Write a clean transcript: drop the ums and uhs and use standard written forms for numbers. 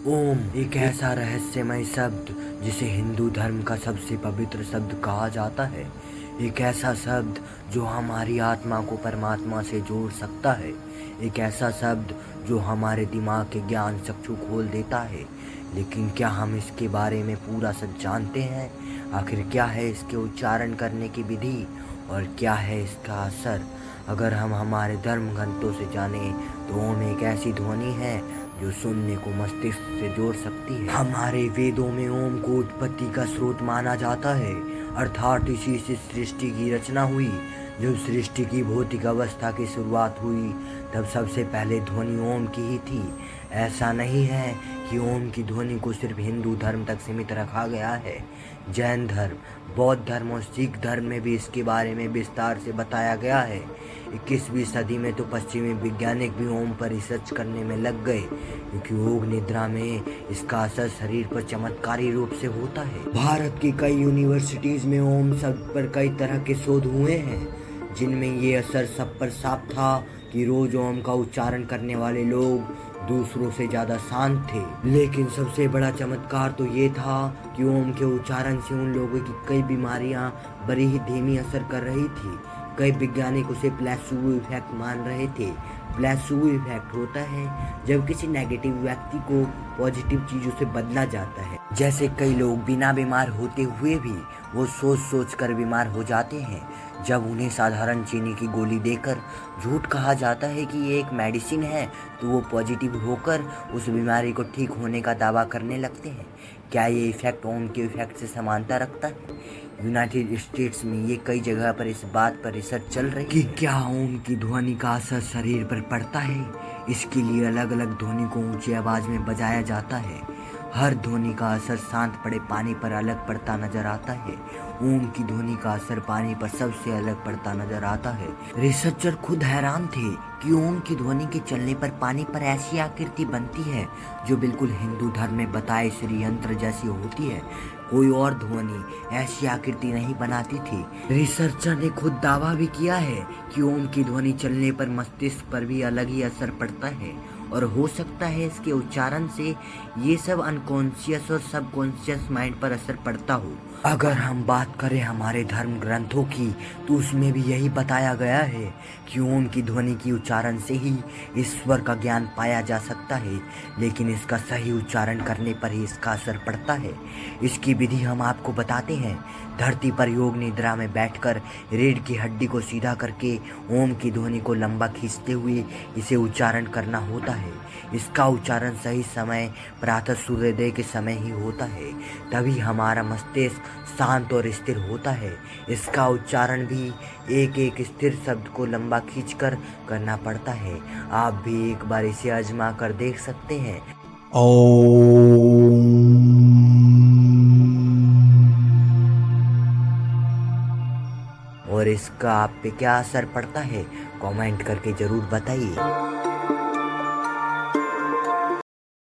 ओम एक ऐसा रहस्यमय शब्द जिसे हिंदू धर्म का सबसे पवित्र शब्द कहा जाता है। एक ऐसा शब्द जो हमारी आत्मा को परमात्मा से जोड़ सकता है। एक ऐसा शब्द जो हमारे दिमाग के ज्ञान चक्षु खोल देता है। लेकिन क्या हम इसके बारे में पूरा सच जानते हैं? आखिर क्या है इसके उच्चारण करने की विधि और क्या है इसका असर? अगर हम हमारे धर्म ग्रंथों से जाने तो ओम एक ऐसी ध्वनि है जो सुनने को मस्तिष्क से जोड़ सकती है। हमारे वेदों में ओम को उत्पत्ति का स्रोत माना जाता है, अर्थात इसी से सृष्टि की रचना हुई। जब सृष्टि की भौतिक अवस्था की शुरुआत हुई तब सबसे पहले ध्वनि ओम की ही थी। ऐसा नहीं है कि ओम की ध्वनि को सिर्फ हिंदू धर्म तक सीमित रखा गया है। जैन धर्म, बौद्ध धर्म और सिख धर्म में भी इसके बारे में विस्तार से बताया गया है। 21वीं सदी में तो पश्चिमी वैज्ञानिक भी ओम पर रिसर्च करने में लग गए, क्योंकि योग निद्रा में इसका असर शरीर पर चमत्कारी रूप से होता है। भारत की कई यूनिवर्सिटीज में ओम शब्द पर कई तरह के शोध हुए हैं, जिनमें ये असर सब पर साफ था कि रोज ओम का उच्चारण करने वाले लोग दूसरों से ज्यादा शांत थे। लेकिन सबसे बड़ा चमत्कार तो ये था कि ओम के उच्चारण से उन लोगों की कई बीमारियां बड़ी ही धीमी असर कर रही थी। कई वैज्ञानिक उसे प्लेसिबो इफेक्ट मान रहे थे। प्लेसिबो इफेक्ट होता है जब किसी नेगेटिव व्यक्ति को पॉजिटिव चीजों से बदला जाता है। जैसे कई लोग बिना बीमार होते हुए भी वो सोच सोच कर बीमार हो जाते हैं। जब उन्हें साधारण चीनी की गोली देकर झूठ कहा जाता है कि ये एक मेडिसिन है, तो वो पॉजिटिव होकर उस बीमारी को ठीक होने का दावा करने लगते हैं। क्या ये इफेक्ट ओम के इफेक्ट से समानता रखता है? यूनाइटेड स्टेट्स में ये कई जगह पर इस बात पर रिसर्च चल रही है कि क्या ओम की ध्वनि का असर शरीर पर पड़ता है। इसके लिए अलग अलग ध्वनि को ऊंची आवाज में बजाया जाता है। हर ध्वनि का असर शांत पड़े पानी पर अलग पड़ता नजर आता है। ओम की ध्वनि का असर पानी पर सबसे अलग पड़ता नजर आता है। रिसर्चर खुद हैरान थे कि ओम की ध्वनि के चलने पर पानी पर ऐसी आकृति बनती है जो बिल्कुल हिंदू धर्म में बताए श्री यंत्र जैसी होती है। कोई और ध्वनि ऐसी आकृति नहीं बनाती थी। रिसर्चर ने खुद दावा भी किया है कि ओम की ध्वनि चलने पर मस्तिष्क पर भी अलग ही असर पड़ता है, और हो सकता है इसके उच्चारण से ये सब अनकॉन्शियस और सबकॉन्शियस माइंड पर असर पड़ता हो। अगर हम बात करें हमारे धर्म ग्रंथों की, तो उसमें भी यही बताया गया है कि ओम की ध्वनि की उच्चारण से ही ईश्वर का ज्ञान पाया जा सकता है, लेकिन इसका सही उच्चारण करने पर ही इसका असर पड़ता है। इसकी विधि हम आपको बताते हैं। धरती पर योग निद्रा में बैठकर रीढ़ की हड्डी को सीधा करके ओम की ध्वनि को लंबा खींचते हुए इसे उच्चारण करना होता है। इसका उच्चारण सही समय प्रातः सूर्योदय के समय ही होता है, तभी हमारा मस्तिष्क शांत और स्थिर होता है। इसका उच्चारण भी एक एक स्थिर शब्द को लंबा खींचकर करना पड़ता है। आप भी एक बार इसे आजमा कर देख सकते हैं। और इसका आप पे क्या असर पड़ता है, कमेंट करके जरूर बताइए।